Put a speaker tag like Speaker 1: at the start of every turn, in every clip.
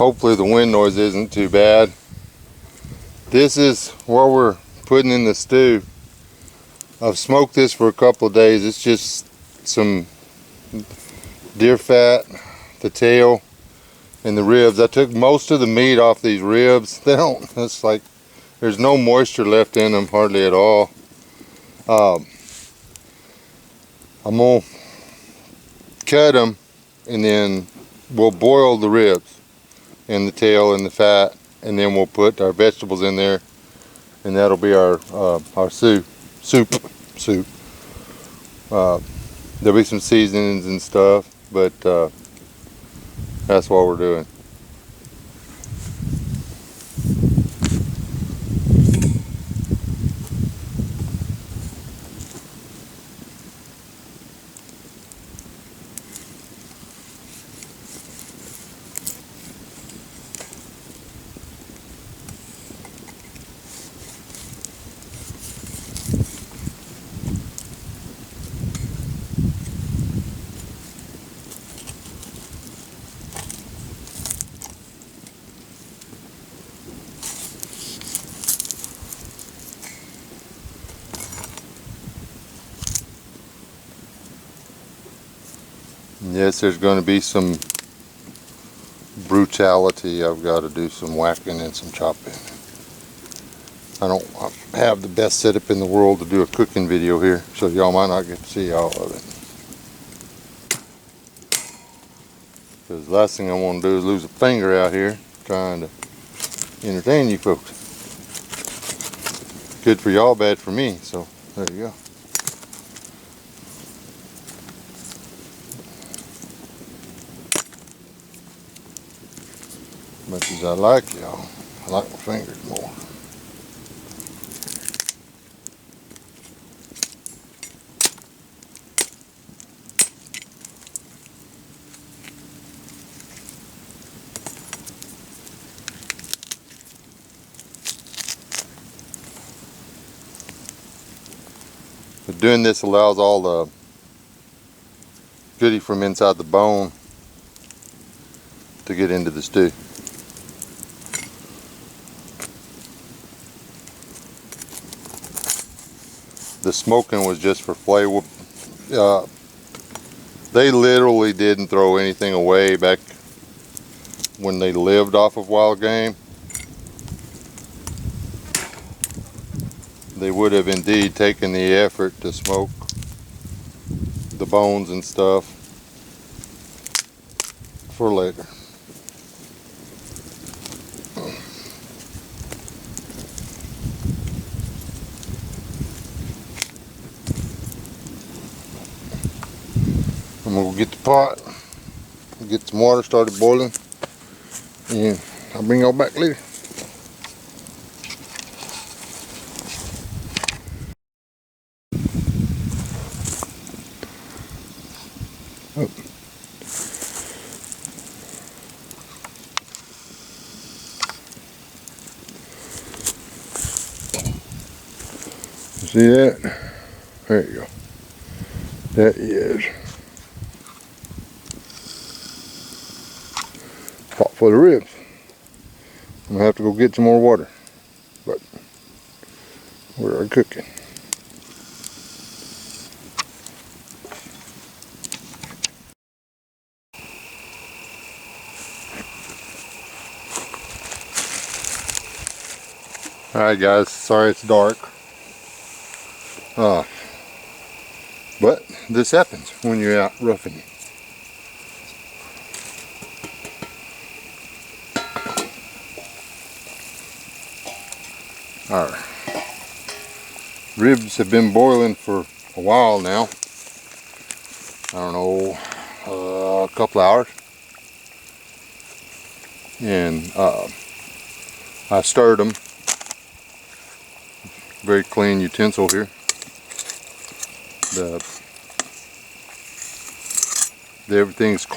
Speaker 1: Hopefully the wind noise isn't too bad. This is what we're putting in the stew. I've smoked this for a couple of days. It's just some deer fat, the tail, and the ribs. I took most of the meat off these ribs. It's like there's no moisture left in them hardly at all. I'm gonna cut them and then we'll boil the ribs and the tail and the fat, and then we'll put our vegetables in there, and that'll be our soup. There'll be some seasonings and stuff, but that's what we're doing. Yes, there's going to be some brutality. I've got to do some whacking and some chopping. I don't have the best setup in the world to do a cooking video here, so y'all might not get to see all of it. Because the last thing I want to do is lose a finger out here trying to entertain you folks. Good for y'all, bad for me, so there you go. Much as I like y'all, I like my fingers more. But doing this allows all the goodie from inside the bone to get into the stew. The smoking was just for flavor. They literally didn't throw anything away back when they lived off of wild game. They would have indeed taken the effort to smoke the bones and stuff for later. I'm gonna go get the pot, get some water started boiling, and I'll bring y'all back later. Oh. See that? There you go. That is pot for the ribs. I'm gonna have to go get some more water, but we're cooking. Alright guys, sorry it's dark. But this happens when you're out roughing it. Our ribs have been boiling for a while now. I don't know, a couple hours. And I stirred them. Very clean utensil here. Everything's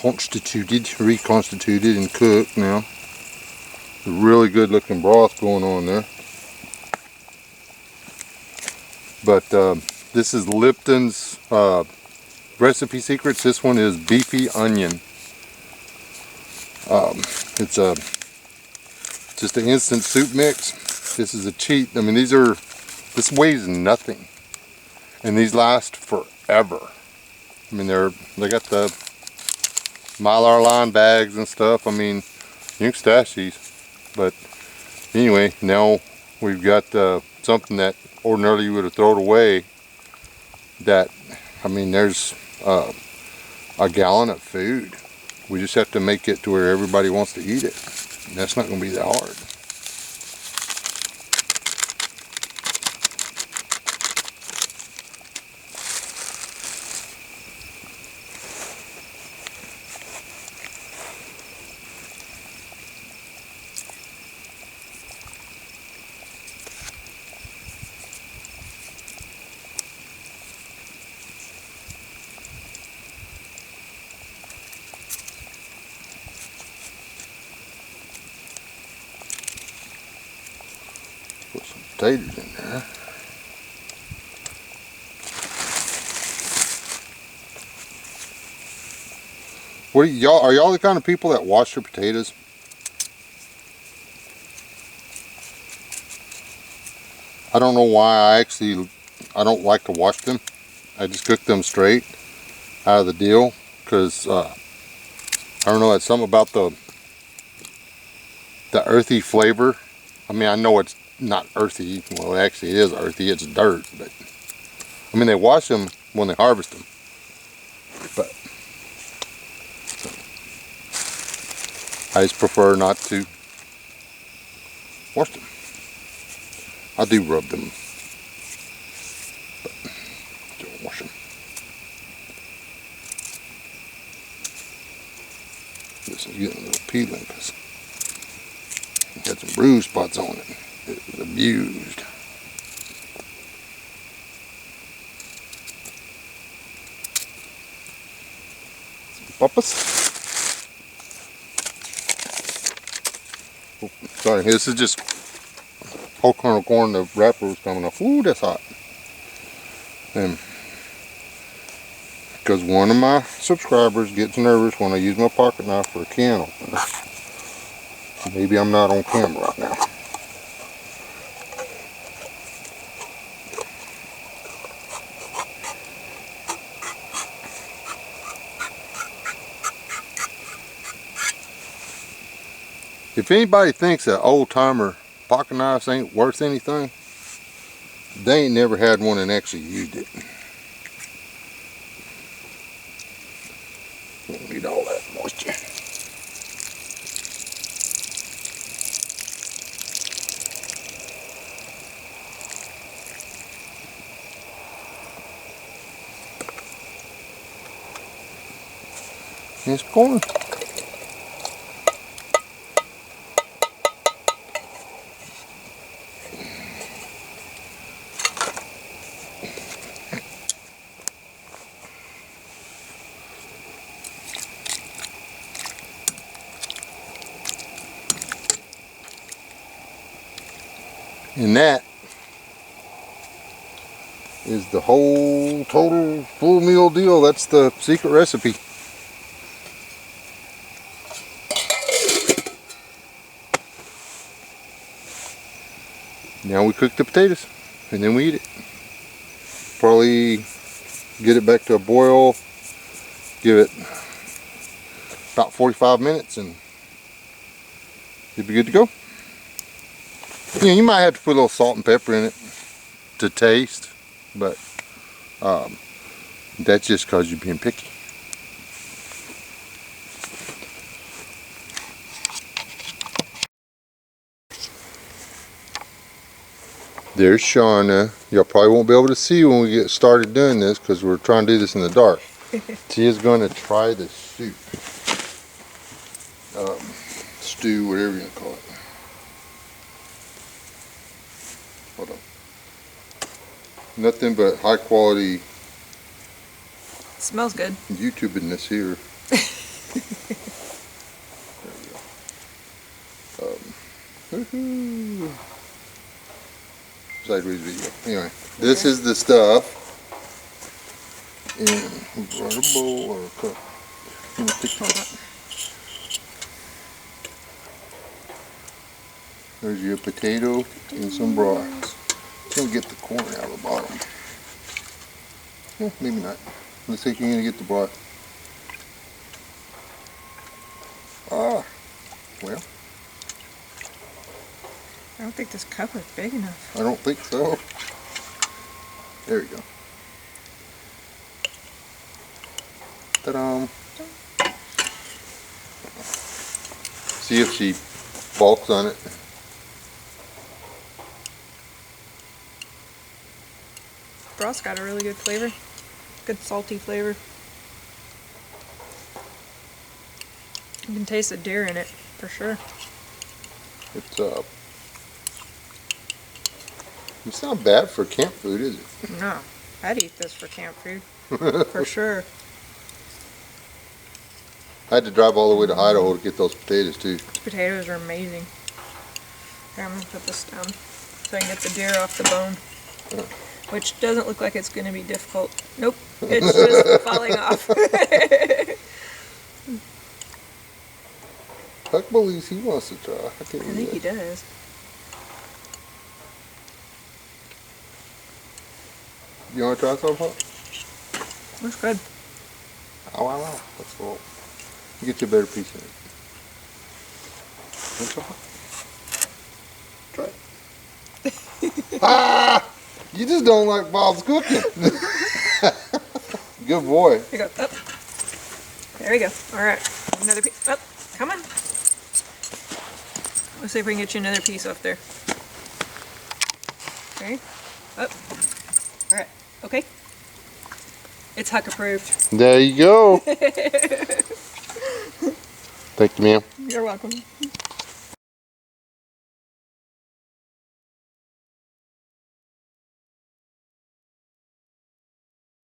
Speaker 1: reconstituted and cooked now. A really good looking broth going on there. But this is Lipton's recipe secrets. This one is beefy onion. It's a just an instant soup mix. This is a cheat. I mean, this weighs nothing, and these last forever. I mean, they got the Mylar line bags and stuff. I mean, you can stash these. But anyway, now we've got something that ordinarily you would have thrown away. That, I mean, there's a gallon of food. We just have to make it to where everybody wants to eat it. And that's not going to be that hard. Put some potatoes in there. What are y'all the kind of people that wash your potatoes? I don't know why I don't like to wash them. I just cook them straight out of the deal because I don't know, it's something about the earthy flavor. I mean, I know it's not earthy. Well, actually it is earthy. It's dirt, but I mean, they wash them when they harvest them. But I just prefer not to wash them. I do rub them, but don't wash them. This is getting a little peeling because it had some bruise spots on it. It was abused. Some puppas. Oh, sorry, this is just whole kernel corn. The wrapper was coming off. Ooh, that's hot. And because one of my subscribers gets nervous when I use my pocket knife for a can opener. Maybe I'm not on camera right now. If anybody thinks that old timer pocket knives ain't worth anything, they ain't never had one and actually used it. Don't need all that moisture. It's corn. And that is the whole total full meal deal. That's the secret recipe. Now we cook the potatoes and then we eat it. Probably get it back to a boil, give it about 45 minutes and you'll be good to go. You know, you might have to put a little salt and pepper in it to taste, but that's just because you're being picky. There's Shauna. Y'all probably won't be able to see when we get started doing this because we're trying to do this in the dark. She is going to try the soup. Stew, whatever you want to call it. Hold on. Nothing but high quality.
Speaker 2: Smells good.
Speaker 1: YouTubing-ness here. There we go. Sideways video. Anyway, this is the stuff. And we brought a bowl or a cup. There's your potato and some broth. Gonna get the corn out of the bottom. Yeah, maybe not. Let's see if you're gonna get the broth. Ah, well.
Speaker 2: I don't think this cup is big enough.
Speaker 1: I don't think so. There we go. Ta-da! See if she balks on it.
Speaker 2: Broth's got a really good flavor. Good salty flavor. You can taste the deer in it, for sure.
Speaker 1: It's not bad for camp food, is it?
Speaker 2: No, I'd eat this for camp food, for sure.
Speaker 1: I had to drive all the way to Idaho to get those potatoes too.
Speaker 2: These potatoes are amazing. Here, I'm going to put this down so I can get the deer off the bone. Which doesn't look like it's going to be difficult. Nope, it's just falling off.
Speaker 1: Huck believes he wants to try. I
Speaker 2: think he does.
Speaker 1: You want to try some, Huck?
Speaker 2: Looks good.
Speaker 1: Oh, wow. That's cool. You get you a better piece of it. Try it. Ah! You just don't like Bob's cooking. Good boy.
Speaker 2: Here you go. Up. There we go. All right. Another piece. Up. Come on. Let's see if we can get you another piece off there. Okay. Up. All right. Okay. It's Huck approved.
Speaker 1: There you go. Thank you, ma'am.
Speaker 2: You're welcome.